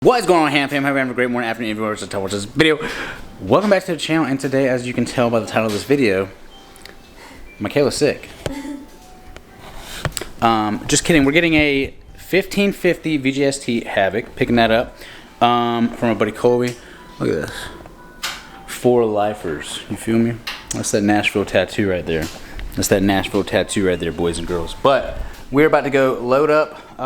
What is going on, HAMM fam? Hope you're having a great morning, afternoon, everywhere to watch this video. Welcome back to the channel, and today, as you can tell by the title of this video, Michaela's sick. Just kidding. We're getting a 1550 VGST HAVOC, picking that up from my buddy Colby. Look at this. 4 lifers. You feel me? That's that Nashville tattoo right there. That's that Nashville tattoo right there, boys and girls. But we're about to go load up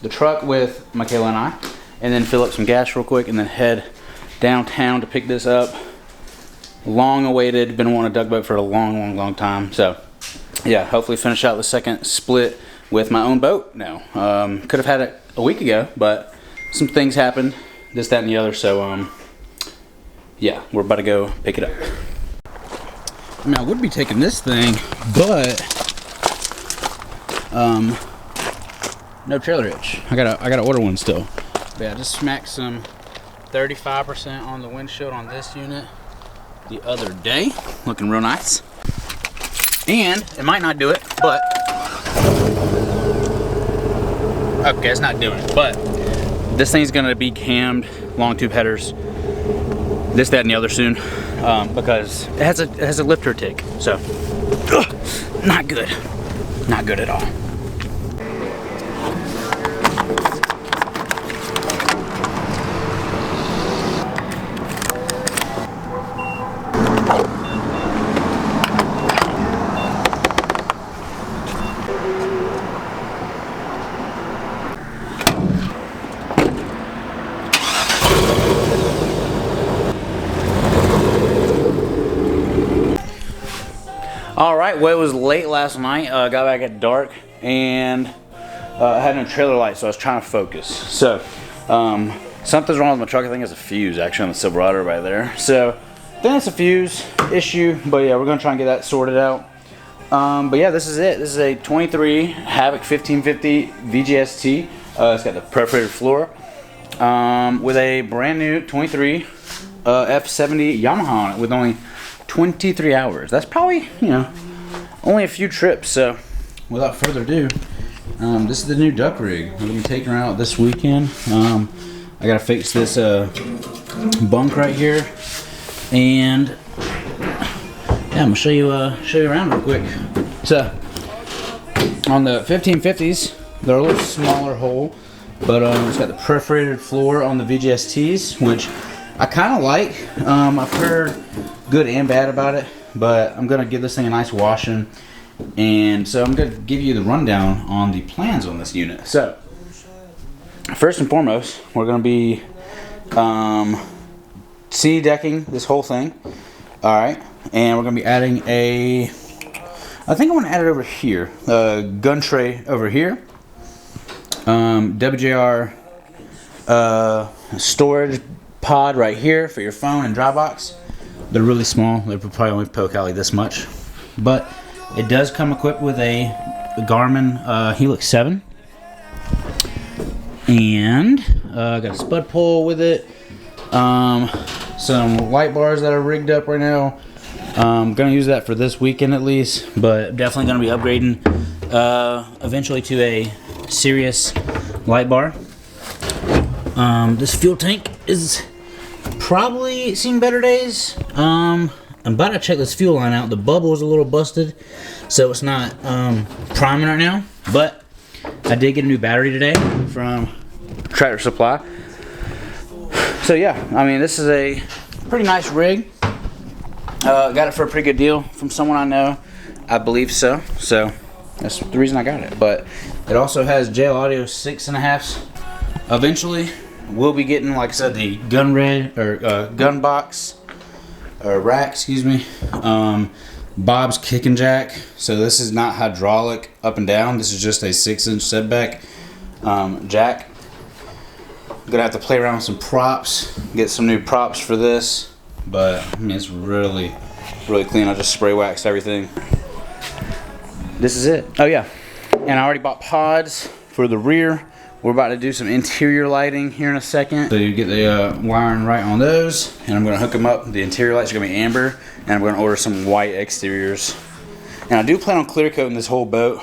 the truck with Michaela and I, and then fill up some gas real quick, and then head downtown to pick this up. Long awaited, been wanting a duck boat for a long time. So yeah, hopefully finish out the second split with my own boat now. Could have had it a week ago, but some things happened, this, that, and the other. So yeah, we're about to go pick it up. I mean, I would be taking this thing, but no trailer hitch. I gotta order one still. But yeah, I just smacked some 35% on the windshield on this unit the other day. Looking real nice. And it might not do it, but okay, it's not doing it. But this thing's gonna be cammed, long tube headers, this, that, and the other soon, because it has a lifter tick. So not good at all. Alright, well, it was late last night. Got back at dark, and I had no trailer light, so I was trying to focus. So, something's wrong with my truck. I think it's a fuse, actually, on the Silverado right there. So, I think it's a fuse issue, but yeah, we're going to try and get that sorted out. But yeah, this is it. This is a 23 HAVOC 1550 VGST. It's got the perforated floor with a brand new 23 F70 Yamaha on it with only 23 hours. That's probably, you know, only a few trips. So without further ado, this is the new duck rig. We're gonna be taking her out this weekend. I gotta fix this bunk right here, and yeah, I'm gonna show you around real quick. So on the 1550s, they're a little smaller hole, but it's got the perforated floor on the VGSTs, which I kind of like. I've heard good and bad about it, but I'm gonna give this thing a nice washing, and so I'm gonna give you the rundown on the plans on this unit. So first and foremost, we're gonna be sea decking this whole thing. All right, and we're gonna be adding I think I want to add it over here, gun tray over here, WJR storage pod right here for your phone and dry box. They're really small. They probably only poke out like this much, but it does come equipped with a Garmin Helix 7, and got a spud pole with it. Some light bars that are rigged up right now. I'm gonna use that for this weekend at least, but definitely gonna be upgrading eventually to a Sirius light bar. This fuel tank is probably seen better days. I'm about to check this fuel line out. The bubble is a little busted, so it's not priming right now, but I did get a new battery today from Tractor Supply. So yeah, I mean, this is a pretty nice rig. Got it for a pretty good deal from someone I know, I believe so. So that's the reason I got it. But it also has JL Audio 6.5s. Eventually we'll be getting, like I said, the gun box or rack, excuse me. Bob's kick and jack. So this is not hydraulic up and down. This is just a 6-inch setback jack. I'm gonna have to play around with some props, get some new props for this, but I mean, it's really clean. I just spray waxed everything. This is it. Oh yeah, and I already bought pods for the rear. We're about to do some interior lighting here in a second. So you get the wiring right on those, and I'm gonna hook them up. The interior lights are gonna be amber, and I'm gonna order some white exteriors. And I do plan on clear coating this whole boat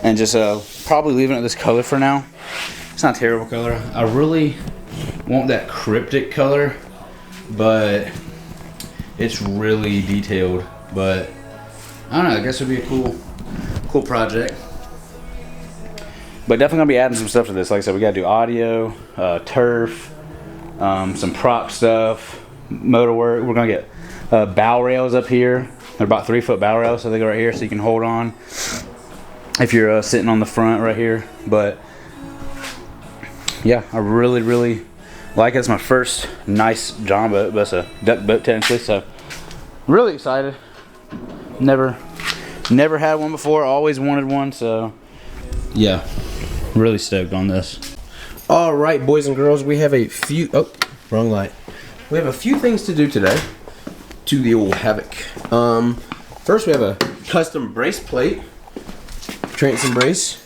and just probably leaving it this color for now. It's not a terrible color. I really want that cryptic color, but it's really detailed. But I don't know, I guess it would be a cool project. But definitely gonna be adding some stuff to this. Like I said, we gotta do audio, turf, some prop stuff, motor work. We're gonna get bow rails up here. They're about 3-foot bow rails, so they go right here, so you can hold on if you're sitting on the front right here. But yeah, I really like it. It's my first nice John boat, but it's a duck boat technically, so really excited. Never had one before, always wanted one, so yeah, really stoked on this. All right, boys and girls, we have a few, oh, wrong light. We have a few things to do today to the old HAVOC. First we have a custom brace plate, transom brace,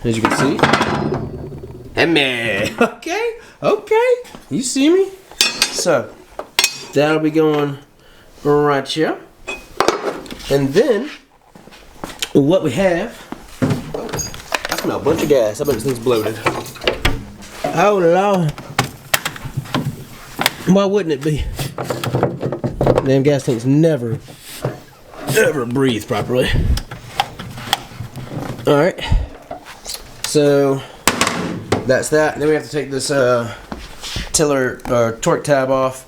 as you can see. Hey man, okay, you see me? So, that'll be going right here. And then, what we have, I smell a bunch of gas. I bet this thing's bloated. Oh Lord. Why wouldn't it be? Damn gas tanks never breathe properly. Alright. So, that's that. Then we have to take this tiller torque tab off.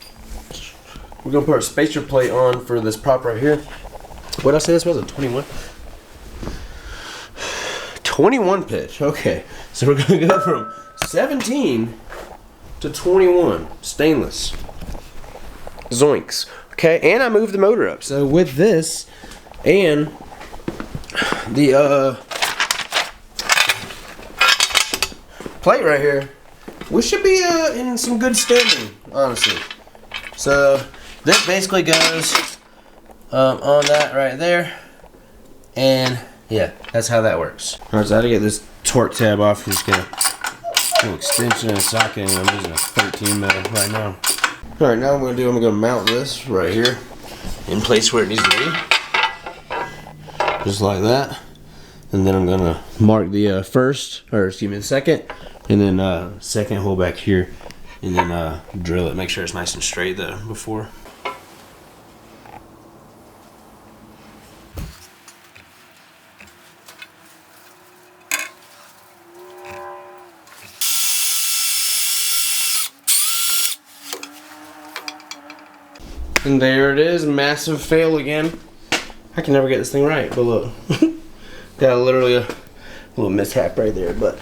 We're going to put our spacer plate on for this prop right here. What did I say this was? A 21? 21 pitch. Okay. So we're going to go from 17 to 21. Stainless. Zoinks. Okay. And I moved the motor up. So with this and the plate right here, we should be in some good standing, honestly. So this basically goes on that right there, and yeah, that's how that works. Alright, so I had to get this torque tab off. Just get a little extension and socket, and I'm using a 13 mil right now. Alright, now what I'm gonna do, mount this right here in place where it needs to be, just like that. And then I'm gonna mark the the second, and then second hole back here, and then drill it. Make sure it's nice and straight though before. And there it is, massive fail again. I can never get this thing right, but look. Got literally a little mishap right there, but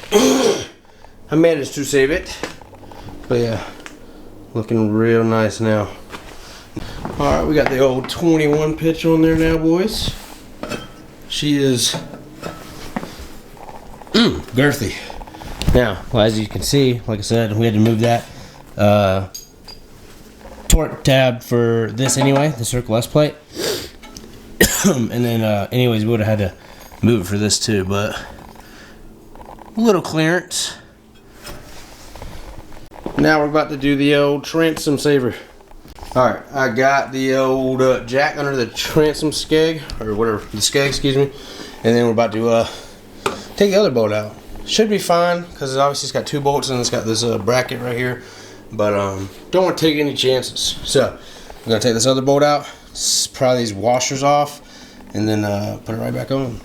I managed to save it. But yeah, looking real nice now. Alright, we got the old 21 pitch on there now, boys. She is girthy. Now, well, as you can see, like I said, we had to move that torque tab for this anyway, the Circle S plate. And then anyways, we would have had to move it for this too, but a little clearance. Now we're about to do the old transom saver. Alright, I got the old jack under the transom skeg, or whatever, the skeg, excuse me. And then we're about to take the other bolt out. Should be fine, because obviously it's got 2 bolts and it's got this bracket right here. But don't want to take any chances. So, I'm going to take this other bolt out, pry these washers off, and then put it right back on.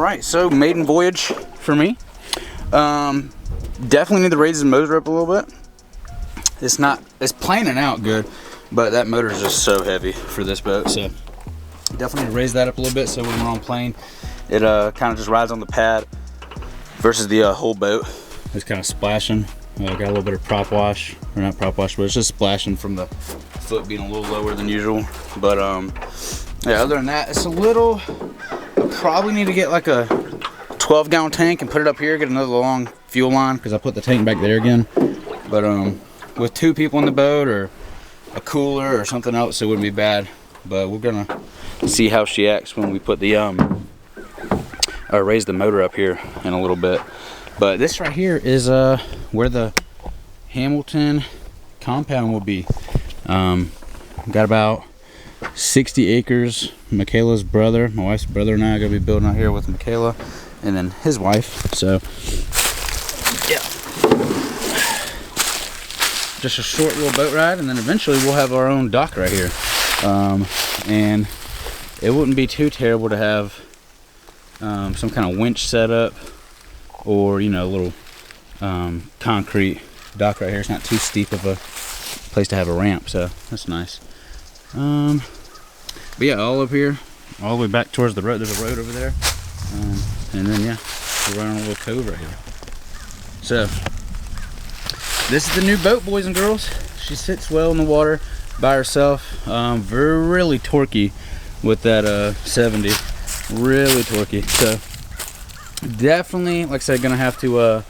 Alright, so maiden voyage for me. Definitely need to raise the motor up a little bit. It's planing out good, but that motor is just so heavy for this boat, so definitely need to raise that up a little bit so when we're on plane, it kind of just rides on the pad versus the whole boat. It's kind of splashing. Got a little bit of prop wash, or not prop wash, but it's just splashing from the foot being a little lower than usual. But yeah, other than that, it's a little, I probably need to get like a 12-gallon tank and put it up here, get another long fuel line, because I put the tank back there again. But with 2 people in the boat, or a cooler or something else, it wouldn't be bad. But we're gonna see how she acts when we put the raise the motor up here in a little bit. But this right here is where the Hamilton compound will be. Got about 60 acres. Michaela's brother, my wife's brother, and I are gonna be building out here with Michaela and then his wife. So yeah, just a short little boat ride, and then eventually we'll have our own dock right here. And it wouldn't be too terrible to have some kind of winch setup, or you know, a little concrete dock right here. It's not too steep of a place to have a ramp, so that's nice. But yeah, all up here, all the way back towards the road. There's a road over there, and then yeah, we're right on a little cove right here. So this is the new boat, boys and girls. She sits well in the water by herself. Really torquey with that 70, really torquey. So definitely, like I said, gonna have to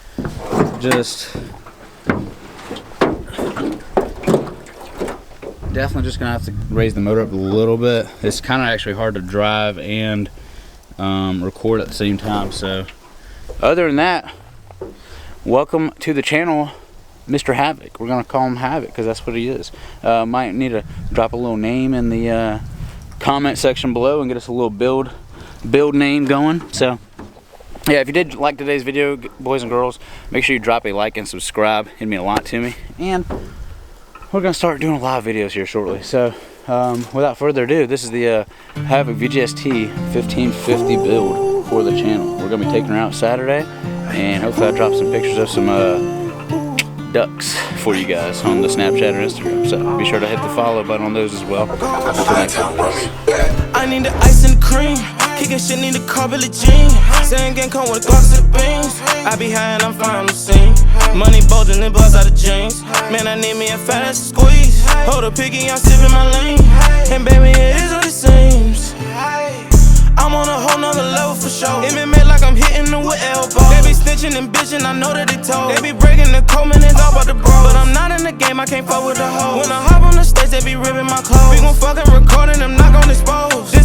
definitely just gonna have to raise the motor up a little bit. It's kind of actually hard to drive and record at the same time. So other than that, welcome to the channel, Mr. HAVOC. We're gonna call him HAVOC because that's what he is. Might need to drop a little name in the comment section below and get us a little build name going. So yeah, if you did like today's video, boys and girls, make sure you drop a like and subscribe. It'd mean a lot to me. And we're gonna start doing live videos here shortly. So without further ado, this is the HAVOC VGST 1550 build for the channel. We're gonna be taking her out Saturday, and hopefully I'll drop some pictures of some ducks for you guys on the Snapchat or Instagram. So be sure to hit the follow button on those as well. Until next time. I need the ice and the cream. Kicking shit, need a car, Billie Jean. Saying gang come with Glocks and beans. I be high and I'm fine on the scene. Money bulging and buzz out of jeans. Man, I need me a fat ass squeeze. Hold a piggy, I'm sipping my lane. And baby, it is what it seems. I'm on a whole nother level for sure. MMA like I'm hitting them with elbows. They be snitching and bitching, I know that they told. They be breaking the code, man, it's all about the bro. But I'm not in the game, I can't fuck with the hoe. When I hop on the stage, they be ripping my clothes. We gon' fucking record and I'm not gon' expose.